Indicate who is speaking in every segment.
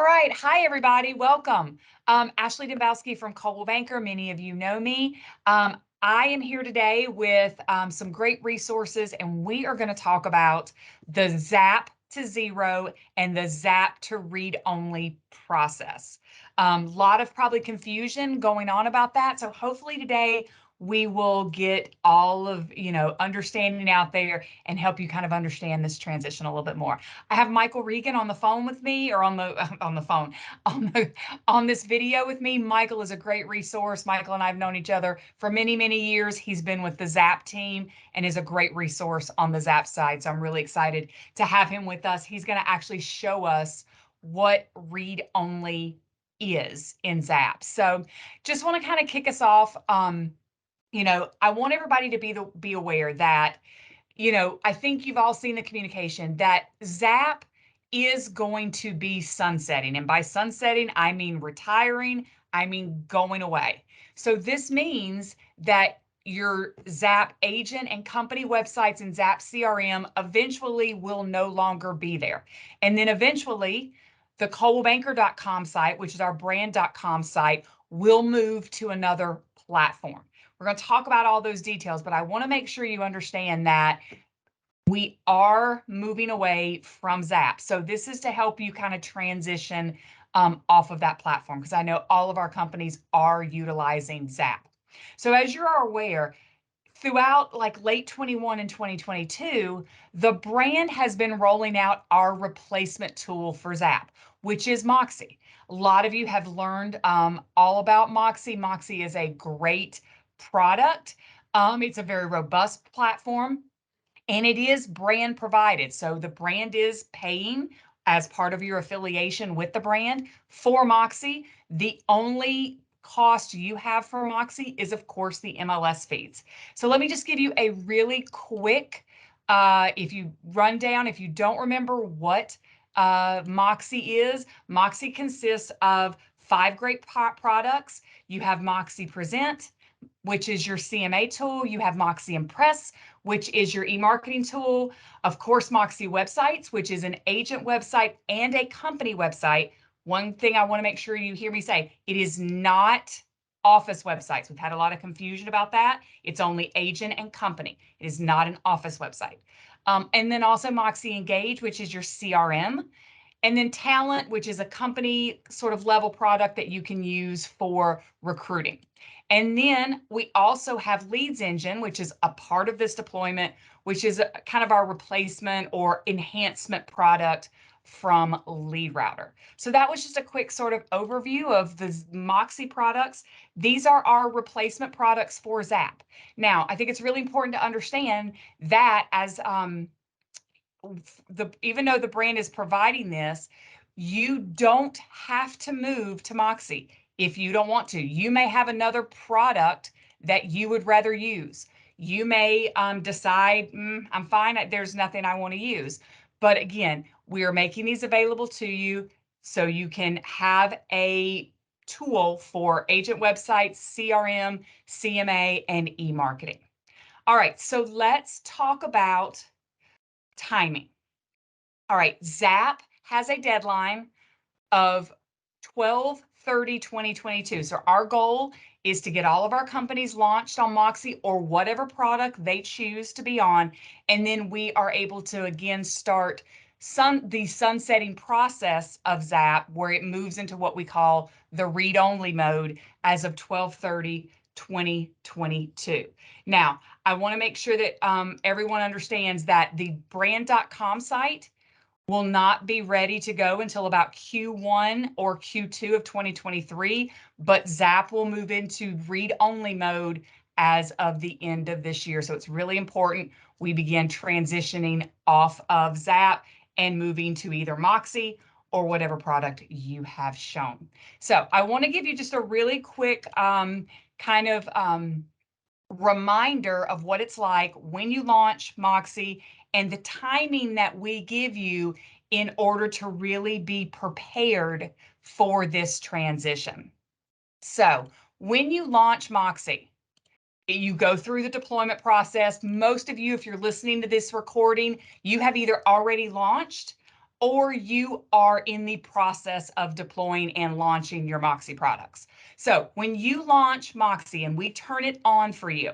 Speaker 1: All right. Hi, everybody. Welcome. Ashley Dembowski from Coldwell Banker. Many of you know me. I am here today with some great resources, and we are going to talk about the Zap to Zero and the Zap to Read Only process. A lot of probably confusion going on about that. So hopefully today we will get all of, understanding out there and help you kind of understand this transition a little bit more. I have Michael Regan on the phone with me, or on the phone, on this video with me. Michael is a great resource. Michael and I have known each other for many, many years. He's been with the Zap team and is a great resource on the Zap side. So I'm really excited to have him with us. He's going to actually show us what read only is in Zap. So just want to kind of kick us off. I want everybody to be aware that I think you've all seen the communication that Zap is going to be sunsetting. And by sunsetting, I mean retiring, I mean going away. So this means that your Zap agent and company websites and Zap CRM eventually will no longer be there. And then eventually, the coldwellbanker.com site, which is our brand.com site, will move to another platform. We're going to talk about all those details, but I want to make sure you understand that we are moving away from Zap. So this is to help you kind of transition off of that platform, because I know all of our companies are utilizing Zap. So as you're aware, throughout like late 21 and 2022, the brand has been rolling out our replacement tool for Zap, which is Moxie. A lot of you have learned all about Moxie. Moxie is a great product. It's a very robust platform, and it is brand provided. So the brand is paying as part of your affiliation with the brand for Moxie. The only cost you have for Moxie is, of course, the MLS feeds. So let me just give you a really quick, if you don't remember what Moxie is, Moxie consists of 5 great products. You have Moxie Present, which is your CMA tool. You have Moxie Impress, which is your e-marketing tool. Of course, Moxie Websites, which is an agent website and a company website. One thing I want to make sure you hear me say, it is not office websites. We've had a lot of confusion about that. It's only agent and company. It is not an office website. And then also Moxie Engage, which is your CRM. And then Talent, which is a company sort of level product that you can use for recruiting. And then we also have Leads Engine, which is a part of this deployment, which is kind of our replacement or enhancement product from Lead Router. So that was just a quick sort of overview of the Moxie products. These are our replacement products for Zap. Now, I think it's really important to understand that as even though the brand is providing this, you don't have to move to Moxie if you don't want to. You may have another product that you would rather use. You may decide, I'm fine, there's nothing I want to use. But again, we are making these available to you so you can have a tool for agent websites, CRM, CMA, and e-marketing. All right, so let's talk about timing. All right, Zap has a deadline of 12/30/2022. So our goal is to get all of our companies launched on Moxie or whatever product they choose to be on. And then we are able to, again, start the sunsetting process of Zap, where it moves into what we call the read-only mode as of 12/30/2022. Now, I want to make sure that everyone understands that the brand.com site will not be ready to go until about Q1 or Q2 of 2023, but Zap will move into read-only mode as of the end of this year. So it's really important we begin transitioning off of Zap and moving to either Moxie or whatever product you have shown. So I want to give you just a really quick reminder of what it's like when you launch Moxie and the timing that we give you in order to really be prepared for this transition. So when you launch Moxie, you go through the deployment process. Most of you, if you're listening to this recording, you have either already launched or you are in the process of deploying and launching your Moxie products. So when you launch Moxie and we turn it on for you,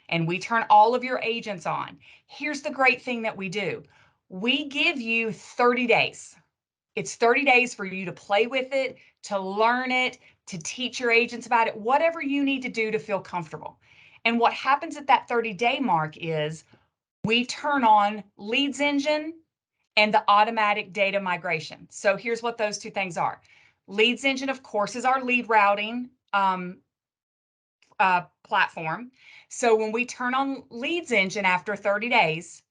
Speaker 1: and we turn all of your agents on, here's the great thing that we do. We give you 30 days. It's 30 days for you to play with it, to learn it, to teach your agents about it, whatever you need to do to feel comfortable. And what happens at that 30-day mark is we turn on Leads Engine and the automatic data migration. So here's what those two things are. Leads Engine, of course, is our lead routing platform. So when we turn on Leads Engine after 30 days,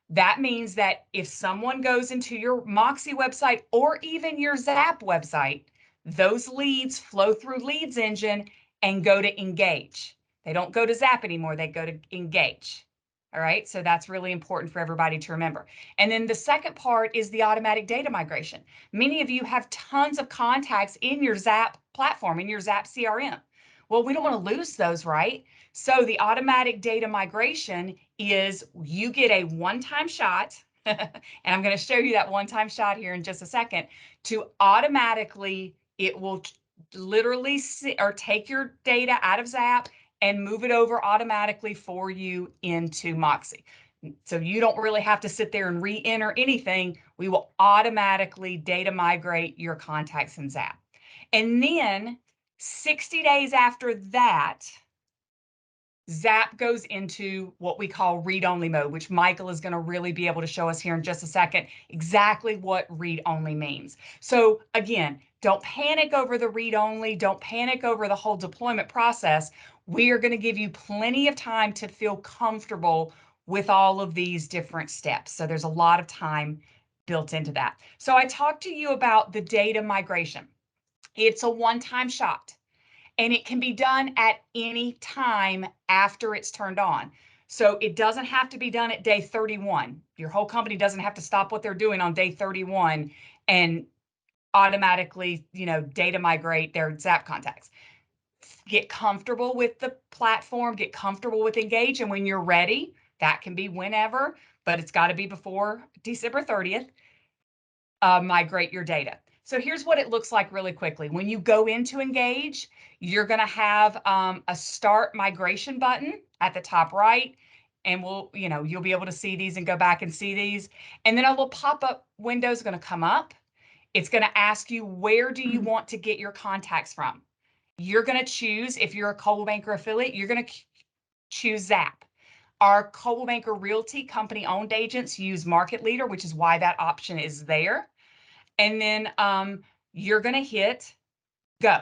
Speaker 1: that means that if someone goes into your Moxie website or even your Zap website, those leads flow through Leads Engine and go to Engage. They don't go to Zap anymore, they go to Engage. All right, so that's really important for everybody to remember. And then the second part is the automatic data migration. Many of you have tons of contacts in your Zap platform, in your Zap CRM. Well, we don't want to lose those, right? So the automatic data migration is you get a one-time shot, and I'm going to show you that one-time shot here in just a second, to automatically, it will literally take your data out of Zap and move it over automatically for you into Moxie. So you don't really have to sit there and re-enter anything. We will automatically data migrate your contacts in Zap. And then 60 days after that, Zap goes into what we call read-only mode, which Michael is going to really be able to show us here in just a second exactly what read-only means. So again, don't panic over the read-only. Don't panic over the whole deployment process. We are going to give you plenty of time to feel comfortable with all of these different steps. So there's a lot of time built into that. So I talked to you about the data migration. It's a one-time shot. And it can be done at any time after it's turned on. So it doesn't have to be done at day 31. Your whole company doesn't have to stop what they're doing on day 31 and automatically, data migrate their Zap contacts. Get comfortable with the platform, get comfortable with Engage, and when you're ready, that can be whenever, but it's got to be before December 30th, migrate your data. So here's what it looks like really quickly. When you go into Engage, you're going to have a Start Migration button at the top right. And you'll be able to see these and go back and see these. And then a little pop-up window is going to come up. It's going to ask you, where do you want to get your contacts from? You're going to choose, if you're a Coldwell Banker affiliate, you're going to choose Zap. Our Coldwell Banker Realty company-owned agents use Market Leader, which is why that option is there. And then you're going to hit go.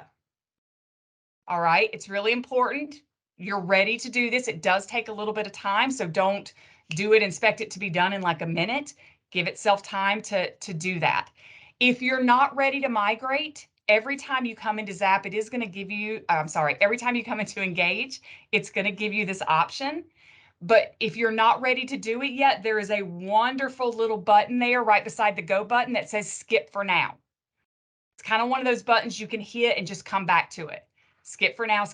Speaker 1: All right, it's really important. You're ready to do this. It does take a little bit of time, so don't do it, expect it to be done in like a minute. Give itself time to do that. If you're not ready to migrate, every time you come into Zap, it is going to give you, every time you come into Engage, it's going to give you this option. But if you're not ready to do it yet, there is a wonderful little button there right beside the go button that says skip for now. It's kind of one of those buttons you can hit and just come back to it. Skip for now,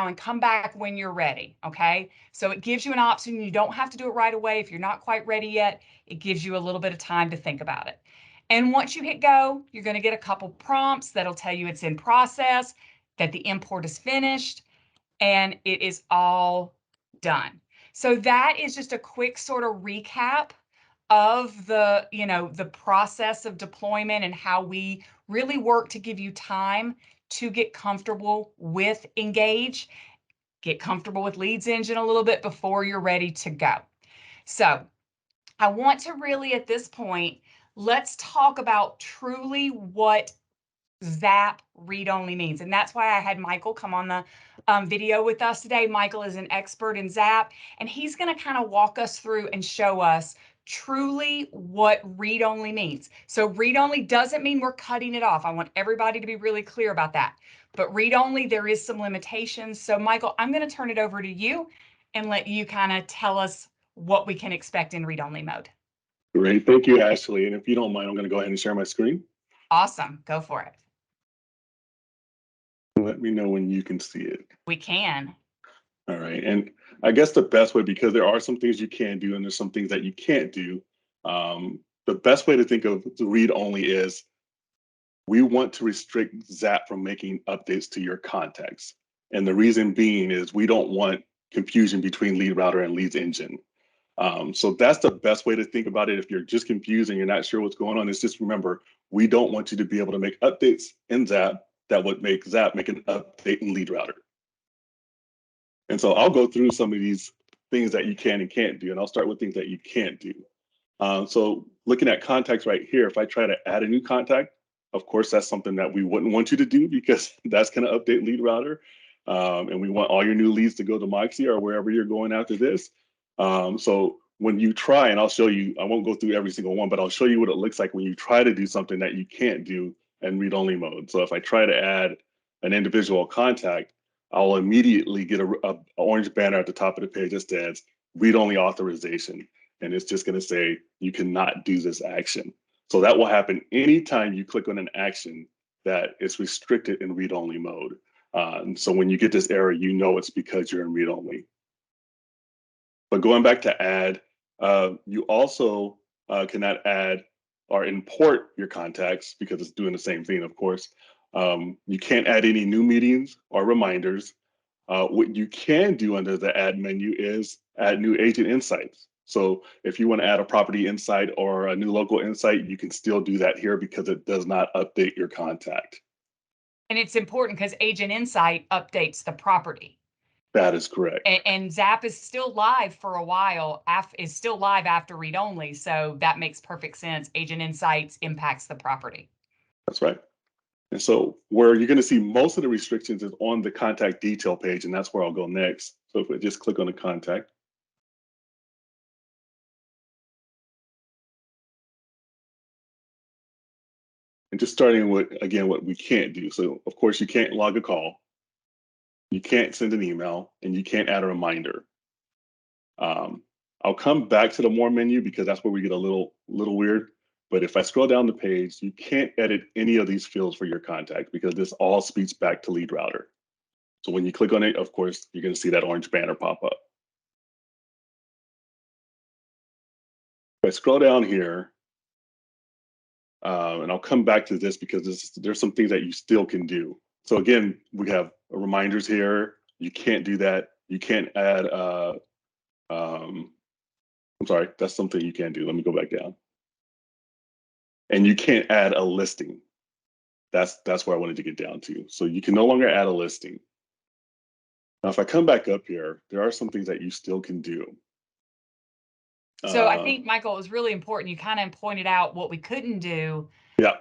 Speaker 1: and come back when you're ready, okay? So it gives you an option. You don't have to do it right away. If you're not quite ready yet, it gives you a little bit of time to think about it. And once you hit go, you're going to get a couple prompts that'll tell you it's in process, that the import is finished, and it is all done. So that is just a quick sort of recap of the process of deployment and how we really work to give you time to get comfortable with Engage, get comfortable with Leads Engine a little bit before you're ready to go. So I want to really, at this point, let's talk about truly what Zap Read Only means. And that's why I had Michael come on the video with us today. Michael is an expert in Zap, and he's going to kind of walk us through and show us truly what read only means. So read only doesn't mean we're cutting it off. I want everybody to be really clear about that. But read only, there is some limitations. So Michael, I'm going to turn it over to you and let you kind of tell us what we can expect in read only mode.
Speaker 2: Great. Thank you, Ashley. And if you don't mind, I'm going to go ahead and share my screen.
Speaker 1: Awesome. Go for it.
Speaker 2: Let me know when you can see it.
Speaker 1: We can.
Speaker 2: All right. And I guess the best way, because there are some things you can do and there's some things that you can't do, the best way to think of the read only is we want to restrict Zap from making updates to your contacts. And the reason being is we don't want confusion between lead router and leads engine. So that's the best way to think about it. If you're just confused and you're not sure what's going on, is just remember, we don't want you to be able to make updates in Zap that would make Zap make an update in lead router. And so I'll go through some of these things that you can and can't do, and I'll start with things that you can't do. So looking at contacts right here, if I try to add a new contact, of course, that's something that we wouldn't want you to do because that's going to update lead router. And we want all your new leads to go to Moxie or wherever you're going after this. So when you try, and I'll show you, I won't go through every single one, but I'll show you what it looks like when you try to do something that you can't do in read-only mode. So if I try to add an individual contact, I'll immediately get a orange banner at the top of the page that says read-only authorization. And it's just going to say you cannot do this action. So that will happen anytime you click on an action that is restricted in read-only mode. And so when you get this error, you know it's because you're in read-only. But going back to add, you also cannot add or import your contacts because it's doing the same thing, of course. You can't add any new meetings or reminders. What you can do under the add menu is add new agent insights. So if you want to add a property insight or a new local insight, you can still do that here because it does not update your contact.
Speaker 1: And it's important because Agent Insight updates the property.
Speaker 2: That is correct.
Speaker 1: And Zap is still live for a while, is still live after read only. So that makes perfect sense. Agent Insights impacts the property.
Speaker 2: That's right. And so where you're going to see most of the restrictions is on the contact detail page, and that's where I'll go next. So if we just click on the contact. And just starting with, again, what we can't do. So of course, you can't log a call, you can't send an email, and you can't add a reminder. I'll come back to the more menu because that's where we get a little weird. But if I scroll down the page, you can't edit any of these fields for your contact because this all speaks back to lead router. So when you click on it, of course, you're going to see that orange banner pop up. If I scroll down here, and I'll come back to this because there's some things that you still can do. So again, we have reminders here. You can't do that. You can't add, I'm sorry, that's something you can do. Let me go back down. And you can't add a listing. That's where I wanted to get down to. So you can no longer add a listing. Now, if I come back up here, there are some things that you still can do.
Speaker 1: So I think, Michael, it was really important. You kind of pointed out what we couldn't do.
Speaker 2: Yeah.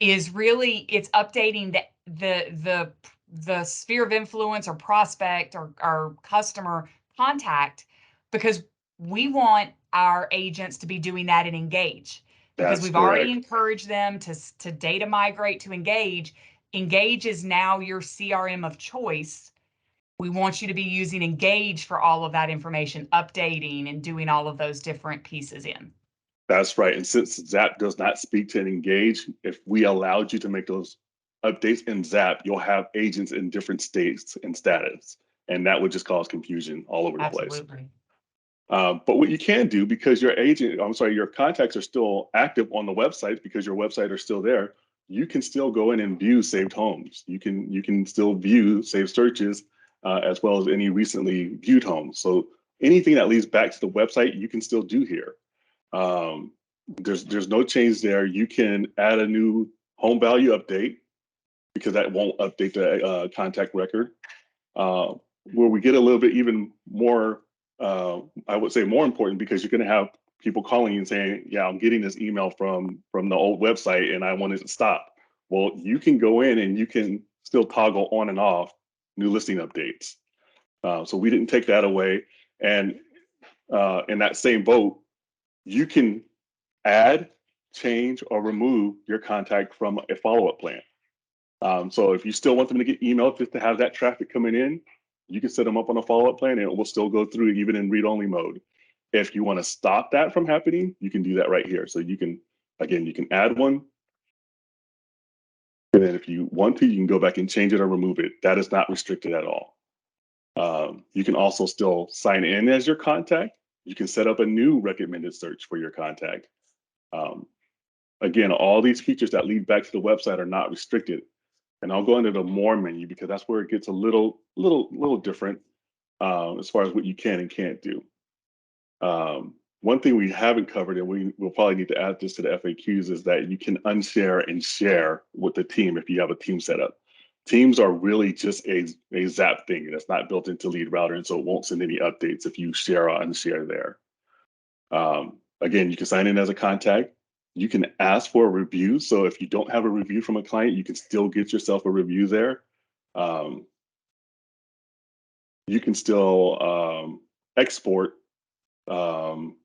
Speaker 1: Is really it's updating the sphere of influence or prospect or customer contact, because we want our agents to be doing that and engage, because
Speaker 2: That's
Speaker 1: we've already
Speaker 2: correct.
Speaker 1: encouraged them to data migrate to engage. Engage is now your CRM of choice. We want you to be using Engage for all of that information, updating and doing all of those different pieces in.
Speaker 2: That's right. And since Zap does not speak to Engage, if we allowed you to make those updates in Zap, you'll have agents in different states and status. And that would just cause confusion all over the place.
Speaker 1: Absolutely.
Speaker 2: But what you can do, because your contacts are still active on the website because your website are still there, you can still go in and view saved homes. You can still view saved searches as well as any recently viewed homes. So anything that leads back to the website, you can still do here. There's no change there. You can add a new home value update because that won't update the contact record. Where we get a little bit even more, I would say more important, because you're going to have people calling you and saying, yeah, I'm getting this email from the old website and I want it to stop. Well, you can go in and you can still toggle on and off new listing updates. So we didn't take that away. And in that same boat, you can add, change, or remove your contact from a follow-up plan. So if you still want them to get emailed just to have that traffic coming in, you can set them up on a follow-up plan and it will still go through even in read-only mode. If you want to stop that from happening, you can do that right here. So you can add one. And then if you want to, you can go back and change it or remove it. That is not restricted at all. You can also still sign in as your contact. You can set up a new recommended search for your contact. Um, Again, all these features that lead back to the website are not restricted. And I'll go into the more menu because that's where it gets a little different as far as what you can and can't do. One thing we haven't covered, and we'll probably need to add this to the FAQs, is that you can unshare and share with the team if you have a team set up. Teams are really just a Zap thing, and it's not built into Lead Router, and so it won't send any updates if you share or unshare there. Again, you can sign in as a contact. You can ask for a review. So if you don't have a review from a client, you can still get yourself a review there. Um, you can still export um,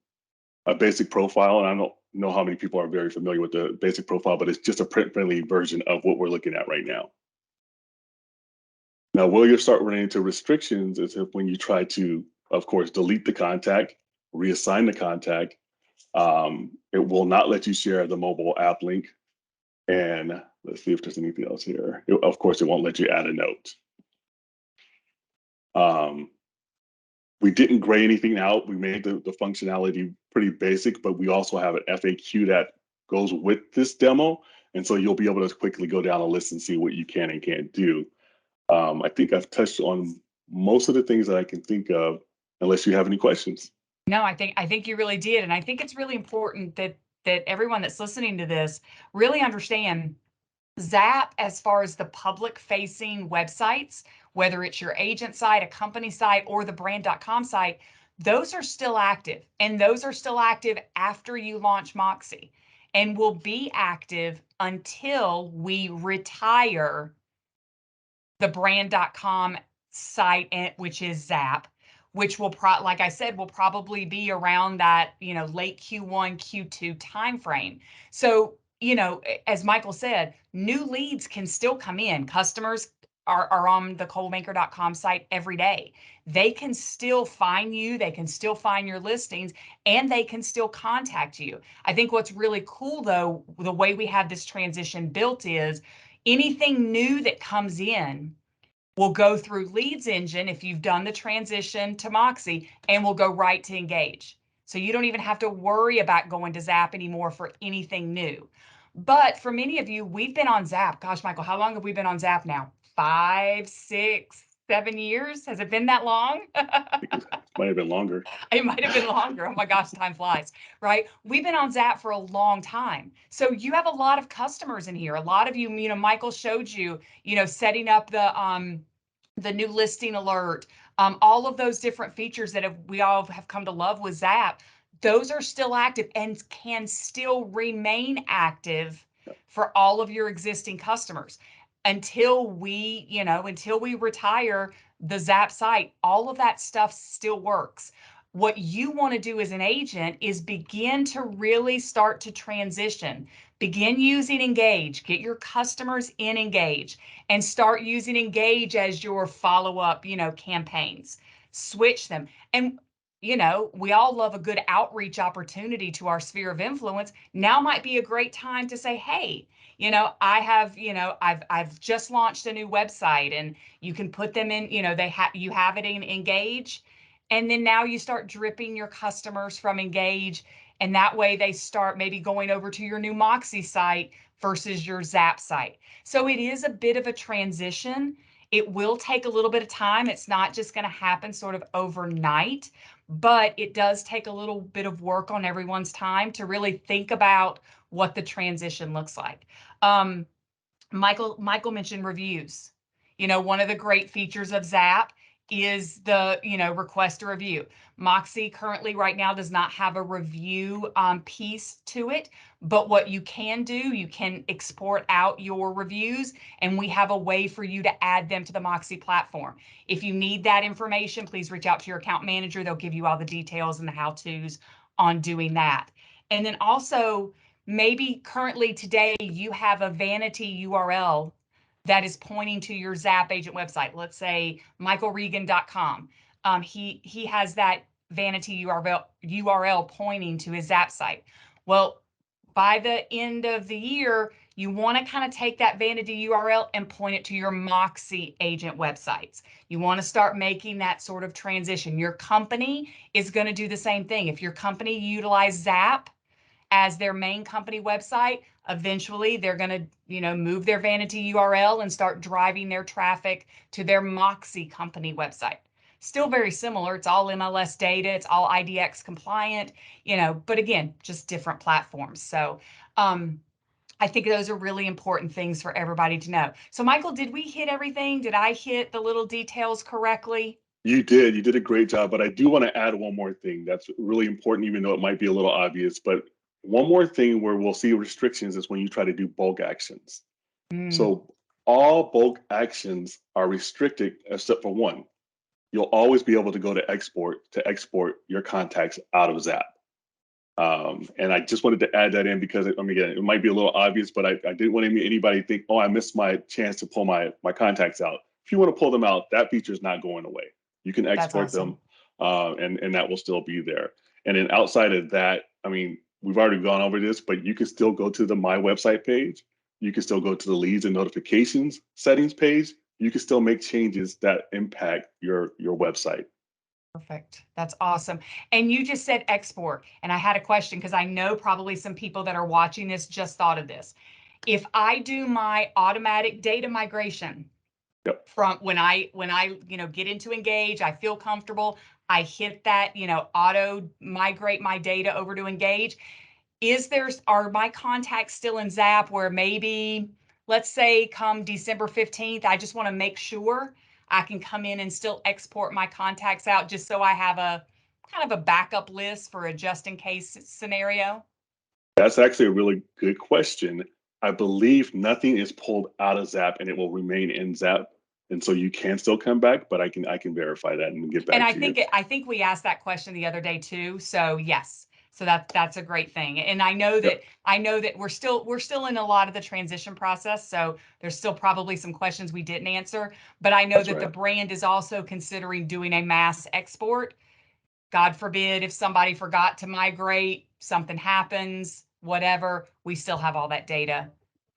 Speaker 2: a basic profile. And I don't know how many people are very familiar with the basic profile, but it's just a print-friendly version of what we're looking at right now. Now, where you'll start running into restrictions is if when you try to, of course, delete the contact, reassign the contact, it will not let you share the mobile app link. And let's see if there's anything else here. Of course, it won't let you add a note. We didn't gray anything out. We made the functionality pretty basic, but we also have an FAQ that goes with this demo. And so you'll be able to quickly go down a list and see what you can and can't do. I think I've touched on most of the things that I can think of, unless you have any questions.
Speaker 1: No, I think you really did, and I think it's really important that everyone that's listening to this really understand Zap, as far as the public-facing websites, whether it's your agent site, a company site, or the brand.com site, those are still active, and those are still active after you launch Moxie, and will be active until we retire the brand.com site, which is Zap, which will like I said, will probably be around that, late Q1, Q2 timeframe. So, as Michael said, new leads can still come in. Customers are on the coldbanker.com site every day. They can still find you, they can still find your listings, and they can still contact you. I think what's really cool though, the way we have this transition built is anything new that comes in will go through Leads Engine if you've done the transition to Moxie, and will go right to Engage. So you don't even have to worry about going to Zap anymore for anything new. But for many of you, we've been on Zap. Gosh, Michael, how long have we been on Zap now? 5, 6, 7 years? Has it been that long?
Speaker 2: It might have been longer.
Speaker 1: It might have been longer. Oh my gosh, time flies, right? We've been on Zap for a long time. So you have a lot of customers in here. A lot of you, Michael showed you, setting up the new listing alert, all of those different features that we all have come to love with Zap. Those are still active and can still remain active for all of your existing customers until we retire the Zap site. All of that stuff still works. What you want to do as an agent is begin to really start to transition. Begin using Engage, get your customers in Engage, and start using Engage as your follow-up, campaigns. Switch them. And we all love a good outreach opportunity to our sphere of influence. Now might be a great time to say, hey, I've just launched a new website, and you can put them in, you have it in Engage, and then now you start dripping your customers from Engage, and that way they start maybe going over to your new Moxie site versus your Zap site. So it is a bit of a transition. It will take a little bit of time. It's not just going to happen sort of overnight, but it does take a little bit of work on everyone's time to really think about what the transition looks like. Um, Michael mentioned reviews. One of the great features of Zap is the, request a review. Moxie currently right now does not have a review piece to it, but what you can do, you can export out your reviews, and we have a way for you to add them to the Moxie platform. If you need that information, please reach out to your account manager. They'll give you all the details and the how-tos on doing that. And then also, maybe currently today you have a vanity URL that is pointing to your Zap agent website. Let's say michaelregan.com. He has that vanity URL pointing to his Zap site. Well, by the end of the year, you want to kind of take that vanity URL and point it to your Moxie agent websites. You want to start making that sort of transition. Your company is going to do the same thing. If your company utilizes Zap as their main company website. Eventually, they're going to, move their vanity URL and start driving their traffic to their Moxie company website. Still very similar. It's all MLS data. It's all IDX compliant, but again, just different platforms. So, I think those are really important things for everybody to know. So, Michael, did we hit everything? Did I hit the little details correctly?
Speaker 2: You did. You did a great job. But I do want to add one more thing that's really important, even though it might be a little obvious. But one more thing where we'll see restrictions is when you try to do bulk actions.
Speaker 1: Mm,
Speaker 2: So all bulk actions are restricted except for one. You'll always be able to go to export your contacts out of Zap. And I just wanted to add that in because again, it might be a little obvious, but I didn't want anybody to think, oh, I missed my chance to pull my contacts out. If you want to pull them out, that feature is not going away. You can
Speaker 1: that's
Speaker 2: export them,
Speaker 1: awesome.
Speaker 2: and that will still be there. And then outside of that, I mean, we've already gone over this, but you can still go to the My Website page. You can still go to the leads and notifications settings page. You can still make changes that impact your website.
Speaker 1: Perfect. That's awesome. And you just said export. And I had a question because I know probably some people that are watching this just thought of this. If I do my automatic data migration
Speaker 2: Yep.
Speaker 1: from when I get into Engage, I feel comfortable, I hit that, auto migrate my data over to Engage. Are my contacts still in Zap where maybe, let's say come December 15th, I just want to make sure I can come in and still export my contacts out just so I have a kind of a backup list for a just in case scenario?
Speaker 2: That's actually a really good question. I believe nothing is pulled out of Zap and it will remain in Zap. And so you can still come back, but I can verify that and get
Speaker 1: And
Speaker 2: back to you.
Speaker 1: I think we asked that question the other day too. So yes. So that's a great thing. And
Speaker 2: Yep,
Speaker 1: I know that we're still in a lot of the transition process. So there's still probably some questions we didn't answer, but I know
Speaker 2: that's
Speaker 1: that the
Speaker 2: right.
Speaker 1: brand is also considering doing a mass export. God forbid if somebody forgot to migrate, something happens, whatever, we still have all that data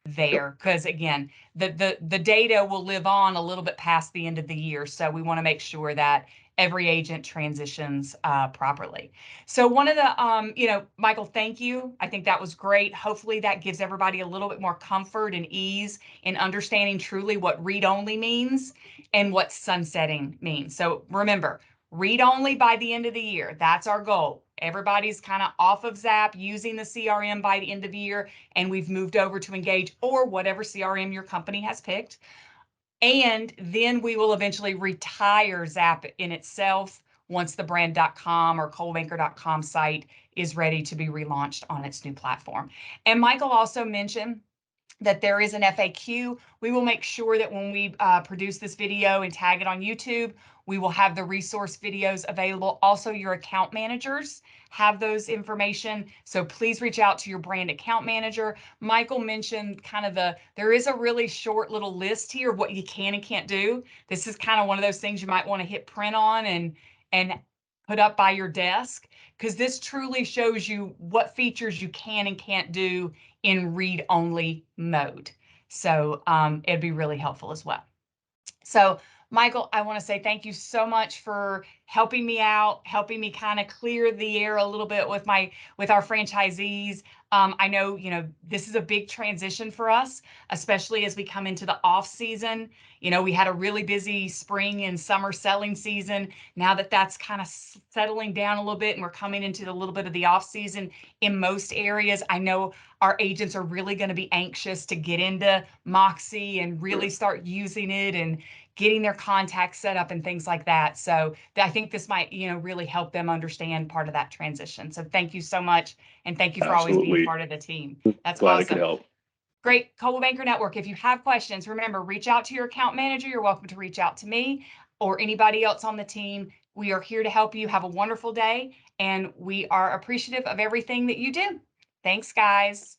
Speaker 2: Yep,
Speaker 1: there. Because again, the data will live on a little bit past the end of the year. So we want to make sure that every agent transitions properly. So one of the, Michael, thank you. I think that was great. Hopefully that gives everybody a little bit more comfort and ease in understanding truly what read only means and what sunsetting means. So remember, read only by the end of the year. That's our goal. Everybody's kind of off of Zap using the CRM by the end of the year, and we've moved over to Engage or whatever CRM your company has picked. And then we will eventually retire Zap in itself once the brand.com or coldbanker.com site is ready to be relaunched on its new platform. And Michael also mentioned that there is an FAQ. We will make sure that when we produce this video and tag it on YouTube, we will have the resource videos available. Also, your account managers have those information. So please reach out to your brand account manager. Michael mentioned kind of there is a really short little list here of what you can and can't do. This is kind of one of those things you might want to hit print on and put up by your desk, because this truly shows you what features you can and can't do in read-only mode. So it'd be really helpful as well. So Michael, I want to say thank you so much for helping me out, helping me kind of clear the air a little bit with our franchisees. I know, this is a big transition for us, especially as we come into the off season. We had a really busy spring and summer selling season. Now that that's kind of settling down a little bit and we're coming into a little bit of the off season in most areas, I know our agents are really going to be anxious to get into Moxie and really
Speaker 2: sure.
Speaker 1: start using it and getting their contacts set up and things like that. So I think this might, really help them understand part of that transition. So thank you so much. And thank you for always being
Speaker 2: Absolutely.
Speaker 1: part of the team. That's
Speaker 2: Glad I could
Speaker 1: awesome.
Speaker 2: help.
Speaker 1: Great. Coldwell Banker Network. If you have questions, remember, reach out to your account manager. You're welcome to reach out to me or anybody else on the team. We are here to help you. Have a wonderful day. And we are appreciative of everything that you do. Thanks, guys.